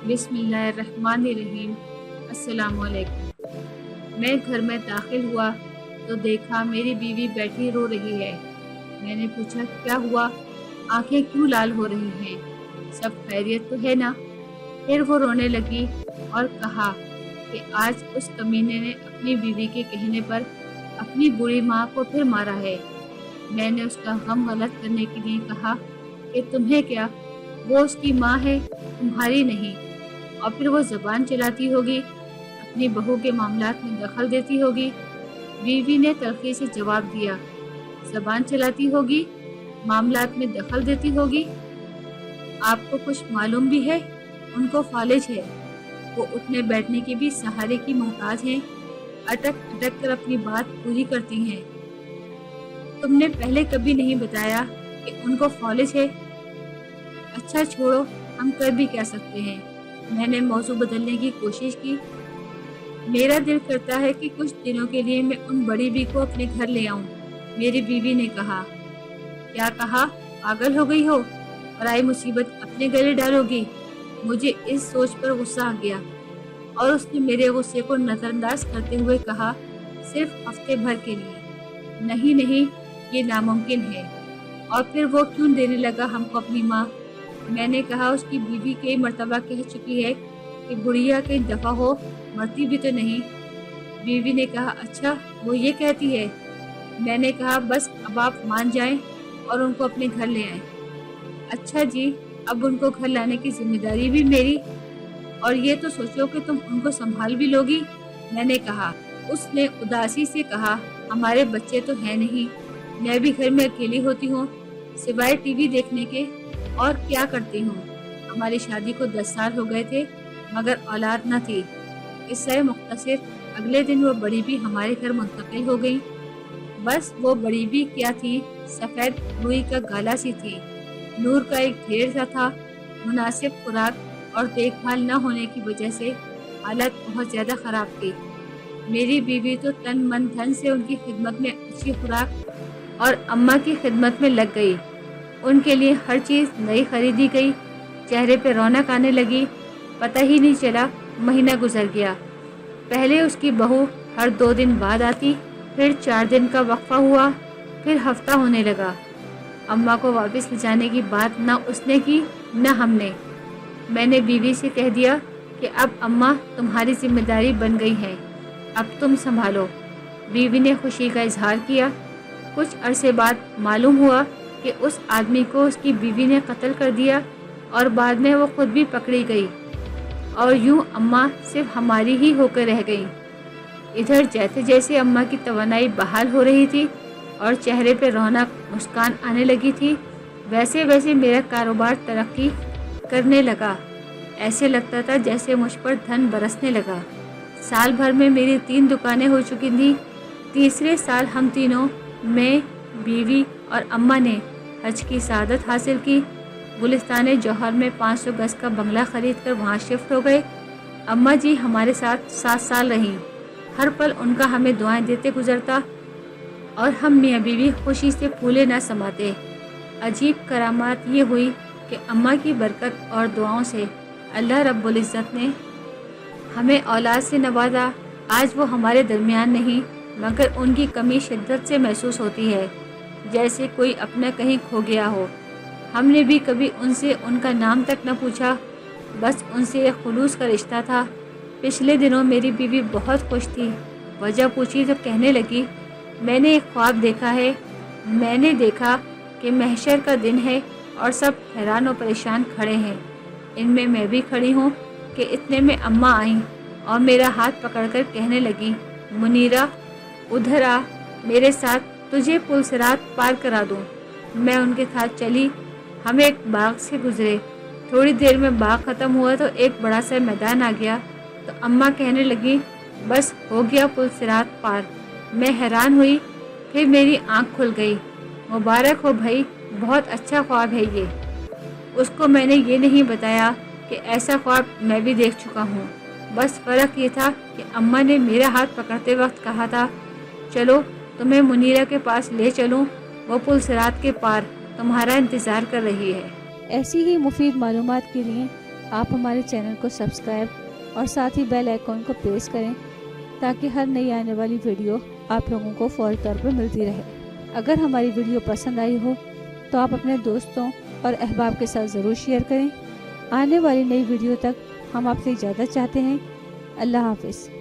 बिस्मिल्लाहिर्रहमानिर्रहीम। अस्सलाम वालेकुम। मैं घर में दाखिल हुआ तो देखा मेरी बीवी बैठी रो रही है। मैंने पूछा क्या हुआ, आंखें क्यों लाल हो रही हैं, सब खैरियत तो है ना? फिर वो रोने लगी और कहा कि आज उस कमीने ने अपनी बीवी के कहने पर अपनी बूढ़ी माँ को फिर मारा है। मैंने उसका गम गलत करने के लिए कहा कि तुम्हें क्या, वो उसकी माँ है, तुम्हारी नहीं। और फिर वो ज़बान चलाती होगी, अपनी बहू के मामलात में दखल देती होगी। बीवी ने तलखी से जवाब दिया, ज़बान चलाती होगी, मामलात में दखल देती होगी। आपको कुछ मालूम भी है? उनको फालिज है, वो उठने बैठने के भी सहारे की मोहताज हैं, अटक अटक कर अपनी बात पूरी करती हैं। तुमने पहले कभी नहीं बताया कि उनको फालिज है। अच्छा छोड़ो, हम कर भी क्या सकते हैं। मैंने मौजू बदलने की कोशिश की। मेरा दिल करता है कि कुछ दिनों के लिए मैं उन बड़ी बी को अपने घर ले आऊं। मेरी बीवी ने कहा। क्या कहा? पागल हो गई हो? पराई मुसीबत अपने गले डालोगी? मुझे इस सोच पर गुस्सा आ गया और उसने मेरे गुस्से को नजरअंदाज करते हुए कहा, सिर्फ हफ्ते भर के लिए। नहीं नहीं, ये नामुमकिन है। और फिर वो क्यों देने लगा हमको अपनी माँ? मैंने कहा उसकी बीवी कई मर्तबा कह चुकी है कि बुढ़िया कहीं दफा हो, मरती भी तो नहीं। बीवी ने कहा, अच्छा वो ये कहती है। मैंने कहा बस अब आप मान जाएं और उनको अपने घर ले आएं। अच्छा जी, अब उनको घर लाने की जिम्मेदारी भी मेरी, और ये तो सोचो कि तुम उनको संभाल भी लोगी। मैंने कहा। उसने उदासी से कहा, हमारे बच्चे तो हैं नहीं, मैं भी घर में अकेली होती हूँ, सिवाय टीवी देखने के और क्या करती हूँ। हमारी शादी को 10 साल हो गए थे मगर औलाद न थी। इससे मुख्तसर अगले दिन वो बड़ी भी हमारे घर मुंतकिल हो गई। बस वो बड़ी भी क्या थी, सफ़ेद रुई का गाला सी थी, नूर का एक ढेर सा था। मुनासिब खुराक और देखभाल न होने की वजह से हालत बहुत ज़्यादा ख़राब थी। मेरी बीवी तो तन मन धन से उनकी खिदमत में अच्छी खुराक और अम्मा की खिदमत में लग गई। उनके लिए हर चीज़ नई खरीदी गई। चेहरे पे रौनक आने लगी। पता ही नहीं चला महीना गुजर गया। पहले उसकी बहू हर 2 दिन बाद आती, फिर 4 दिन का वक्फा हुआ, फिर हफ्ता होने लगा। अम्मा को वापस ले जाने की बात न उसने की न हमने। मैंने बीवी से कह दिया कि अब अम्मा तुम्हारी जिम्मेदारी बन गई है, अब तुम संभालो। बीवी ने खुशी का इजहार किया। कुछ अरसे बाद मालूम हुआ कि उस आदमी को उसकी बीवी ने कत्ल कर दिया और बाद में वो खुद भी पकड़ी गई और यूं अम्मा सिर्फ हमारी ही होकर रह गई। इधर जैसे जैसे अम्मा की तवानाई बहाल हो रही थी और चेहरे पे रौनक मुस्कान आने लगी थी, वैसे वैसे मेरा कारोबार तरक्की करने लगा। ऐसे लगता था जैसे मुझ पर धन बरसने लगा। साल भर में मेरी 3 दुकानें हो चुकी थी। तीसरे साल हम तीनों, मैं, बीवी और अम्मा ने हज की सआदत हासिल की। गुलिस्तान जौहर में 500 गज का बंगला खरीद कर वहाँ शिफ्ट हो गए। अम्मा जी हमारे साथ 7 साल रहीं। हर पल उनका हमें दुआएं देते गुजरता और हम मियाँ बीवी खुशी से फूले न समाते। अजीब करामात ये हुई कि अम्मा की बरकत और दुआओं से अल्लाह रब्बुल इज़्ज़त ने हमें औलाद से नवाजा। आज वो हमारे दरमियान नहीं, मगर उनकी कमी शिद्दत से महसूस होती है, जैसे कोई अपना कहीं खो गया हो। हमने भी कभी उनसे उनका नाम तक न पूछा, बस उनसे एक खुलूस का रिश्ता था। पिछले दिनों मेरी बीवी बहुत खुश थी। वजह पूछी तो कहने लगी, मैंने एक ख्वाब देखा है। मैंने देखा कि महशर का दिन है और सब हैरान और परेशान खड़े हैं। इनमें मैं भी खड़ी हूँ कि इतने में अम्मा आईं और मेरा हाथ पकड़कर कहने लगी, मुनीरा उधर आ, मेरे साथ तुझे पुल सिरात पार करा दूँ। मैं उनके साथ चली। हम एक बाग से गुजरे। थोड़ी देर में बाग ख़त्म हुआ तो एक बड़ा सा मैदान आ गया। तो अम्मा कहने लगी, बस हो गया पुल सिरात पार। मैं हैरान हुई, फिर मेरी आँख खुल गई। मुबारक हो भाई, बहुत अच्छा ख्वाब है ये। उसको मैंने ये नहीं बताया कि ऐसा ख्वाब मैं भी देख चुका हूँ। बस फ़र्क ये था कि अम्मा ने मेरा हाथ पकड़ते वक्त कहा था, चलो तुम्हें मुनीरा के पास ले चलूं, वो पुल सिरात के पार तुम्हारा इंतज़ार कर रही है। ऐसी ही मुफीद मालूमात के लिए आप हमारे चैनल को सब्सक्राइब और साथ ही बेल आइकॉन को प्रेस करें ताकि हर नई आने वाली वीडियो आप लोगों को फौरी तौर पर मिलती रहे। अगर हमारी वीडियो पसंद आई हो तो आप अपने दोस्तों और अहबाब के साथ ज़रूर शेयर करें। आने वाली नई वीडियो तक हम आपसे इजाज़त चाहते हैं। अल्लाह हाफ़िज़।